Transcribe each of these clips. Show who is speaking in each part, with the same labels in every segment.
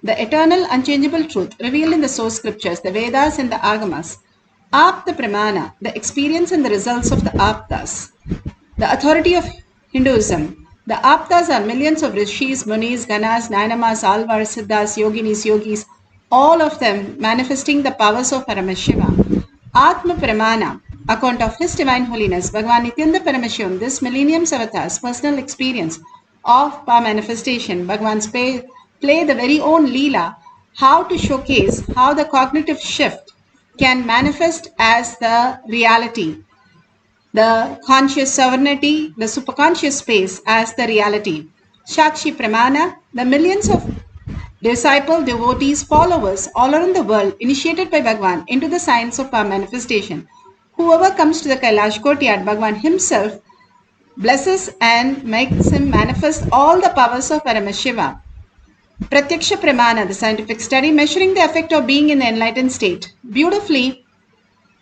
Speaker 1: the eternal unchangeable truth revealed in the source scriptures, the Vedas and the Agamas, Apta Pramana, the experience and the results of the Aptas, the authority of Hinduism. The Aptas are millions of rishis, munis, ganas, nainamas, alvars, siddhas, yogis, all of them manifesting the powers of Paramashiva. Atma Pramana, account of His Divine Holiness, Bhagavan Nithyananda Paramashivam, this millennium's avatar's personal experience of power manifestation. Bhagavan's play the very own Leela, how to showcase how the cognitive shift can manifest as the reality, the conscious sovereignty, the superconscious space as the reality. Shakshi Pramana, the millions of disciple, devotees, followers all around the world initiated by Bhagavan into the science of power manifestation. Whoever comes to the Kailash courtyard, Bhagavan himself blesses and makes him manifest all the powers of Paramashiva. Pratyaksha Pramana, the scientific study measuring the effect of being in the enlightened state. Beautifully,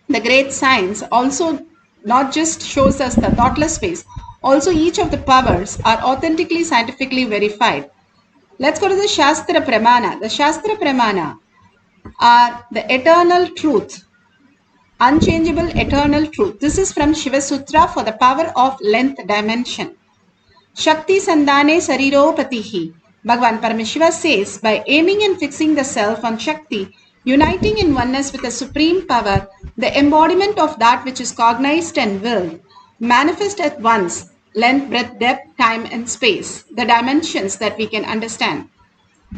Speaker 1: the great science also not just shows us the thoughtless phase, also each of the powers are authentically scientifically verified. Let's go to the Shastra Pramana. The Shastra Pramana are the eternal truth, unchangeable eternal truth. This is from Shiva Sutra for the power of length dimension. Shakti Sandhane Sariropatihi. Bhagavan Paramashiva says, by aiming and fixing the self on Shakti, uniting in oneness with the supreme power, the embodiment of that which is cognized and willed, manifest at once length, breadth, depth, time and space, the dimensions that we can understand.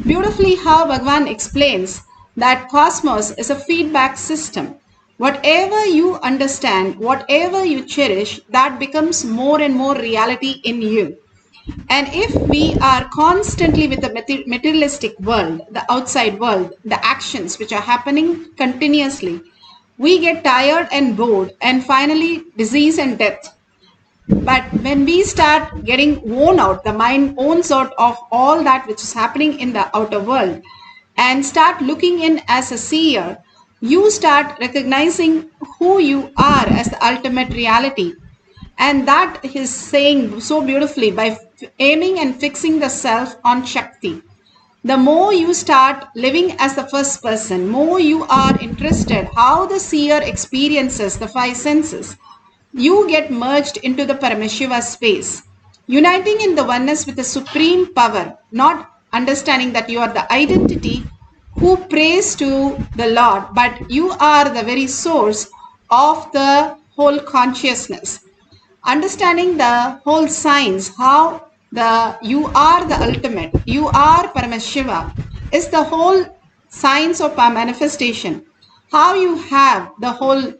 Speaker 1: Beautifully how Bhagavan explains that cosmos is a feedback system. Whatever you understand, whatever you cherish, that becomes more and more reality in you. And if we are constantly with the materialistic world, the outside world, the actions which are happening continuously, we get tired and bored and finally disease and death. But when we start getting worn out, the mind owns out of all that which is happening in the outer world and start looking in as a seer, you start recognizing who you are as the ultimate reality. And that is saying so beautifully by aiming and fixing the self on Shakti. The more you start living as the first person, more you are interested how the seer experiences the five senses. You get merged into the Paramashiva space, uniting in the oneness with the supreme power, not understanding that you are the identity who prays to the Lord, but you are the very source of the whole consciousness. Understanding the whole science, how you are the ultimate, you are Paramashiva, is the whole science of manifestation. How you have the whole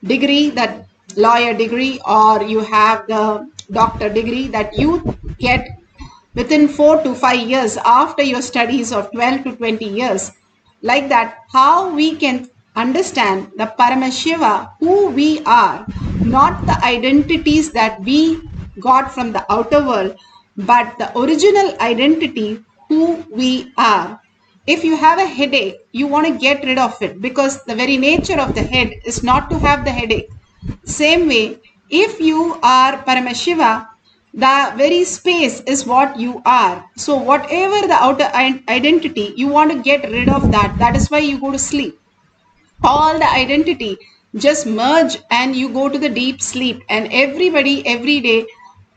Speaker 1: degree, that lawyer degree, or you have the doctor degree that you get within 4 to 5 years after your studies of 12 to 20 years. Like that, how we can understand the Paramashiva, who we are, not the identities that we got from the outer world, but the original identity, who we are. If you have a headache, you want to get rid of it because the very nature of the head is not to have the headache. Same way, if you are Paramashiva, the very space is what you are. So whatever the outer identity, you want to get rid of that. That is why you go to sleep. All the identity just merge and you go to the deep sleep. And everybody every day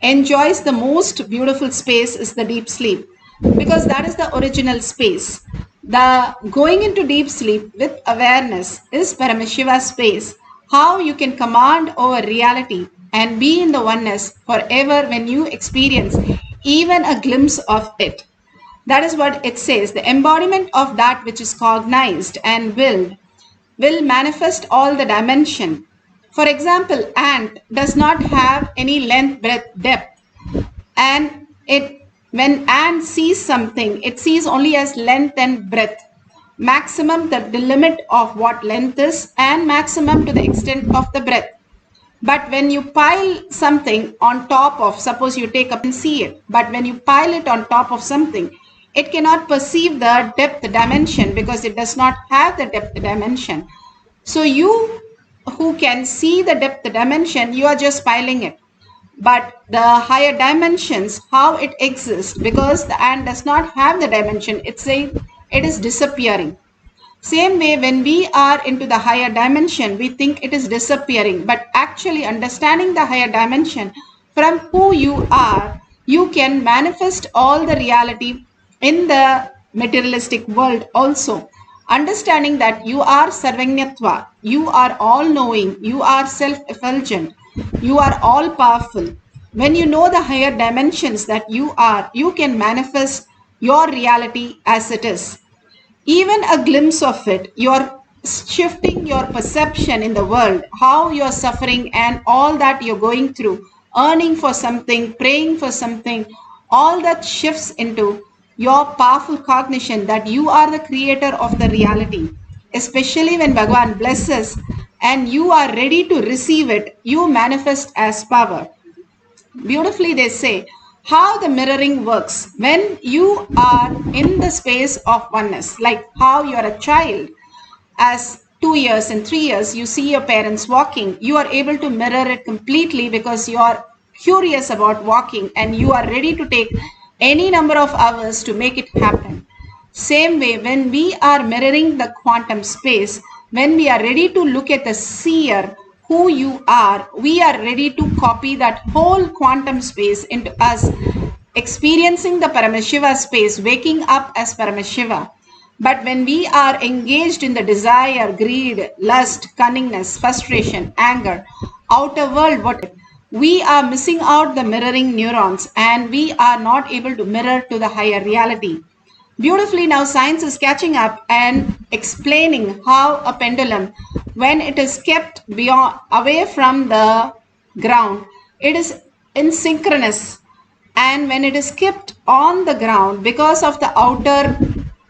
Speaker 1: enjoys the most beautiful space is the deep sleep, because that is the original space. The going into deep sleep with awareness is Paramashiva space. How you can command over reality and be in the oneness forever when you experience even a glimpse of it. That is what it says. The embodiment of that which is cognized and willed will manifest all the dimension. For example, ant does not have any length, breadth, depth. And when ant sees something, it sees only as length and breadth. Maximum, the limit of what length is, and maximum to the extent of the breadth. But when you pile something on top of, suppose you take up and see it, but when you pile it on top of something, it cannot perceive the depth dimension because it does not have the depth dimension. So you who can see the depth dimension, you are just piling it. But the higher dimensions, how it exists, because the ant does not have the dimension, it is disappearing. Same way, when we are into the higher dimension, we think it is disappearing, but actually understanding the higher dimension from who you are, you can manifest all the reality in the materialistic world also. Understanding that you are Sarvanyatva, you are all knowing, you are self effulgent, you are all powerful. When you know the higher dimensions that you are, you can manifest your reality as it is. Even a glimpse of it, you're shifting your perception in the world, how you're suffering and all that you're going through, earning for something, praying for something, all that shifts into your powerful cognition that you are the creator of the reality. Especially when Bhagavan blesses and you are ready to receive it, you manifest as power. Beautifully, they say how the mirroring works when you are in the space of oneness, like how you are a child. As 2 years and 3 years, you see your parents walking, you are able to mirror it completely because you are curious about walking and you are ready to take any number of hours to make it happen. Same way, when we are mirroring the quantum space, when we are ready to look at the seer, who you are, we are ready to copy that whole quantum space into us, experiencing the Paramashiva space, waking up as Paramashiva. But when we are engaged in the desire, greed, lust, cunningness, frustration, anger, outer world, what we are missing out the mirroring neurons and we are not able to mirror to the higher reality. Beautifully, now science is catching up and explaining how a pendulum, when it is kept beyond, away from the ground, it is asynchronous. And when it is kept on the ground, because of the outer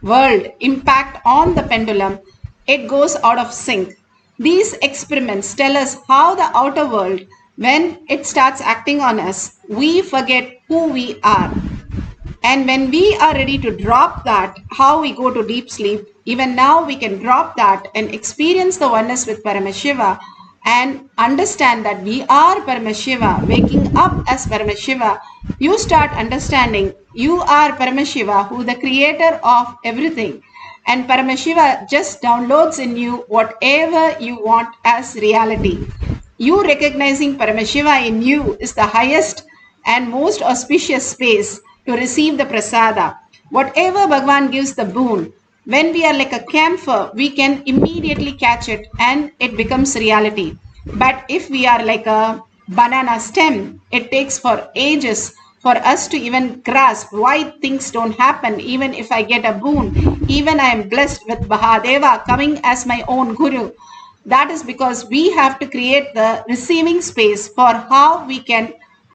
Speaker 1: world impact on the pendulum, it goes out of sync. These experiments tell us how the outer world, when it starts acting on us, we forget who we are. And when we are ready to drop that, how we go to deep sleep, even now we can drop that and experience the oneness with Paramashiva and understand that we are Paramashiva, waking up as Paramashiva. You start understanding you are Paramashiva, who the creator of everything. And Paramashiva just downloads in you whatever you want as reality. You recognizing Paramashiva in you is the highest and most auspicious space to receive the prasada. Whatever Bhagavan gives the boon, when we are like a camphor, we can immediately catch it and it becomes reality. But if we are like a banana stem, it takes for ages for us to even grasp why things don't happen. Even if I get a boon, even I am blessed with Mahadeva coming as my own guru. That is because we have to create the receiving space for how we can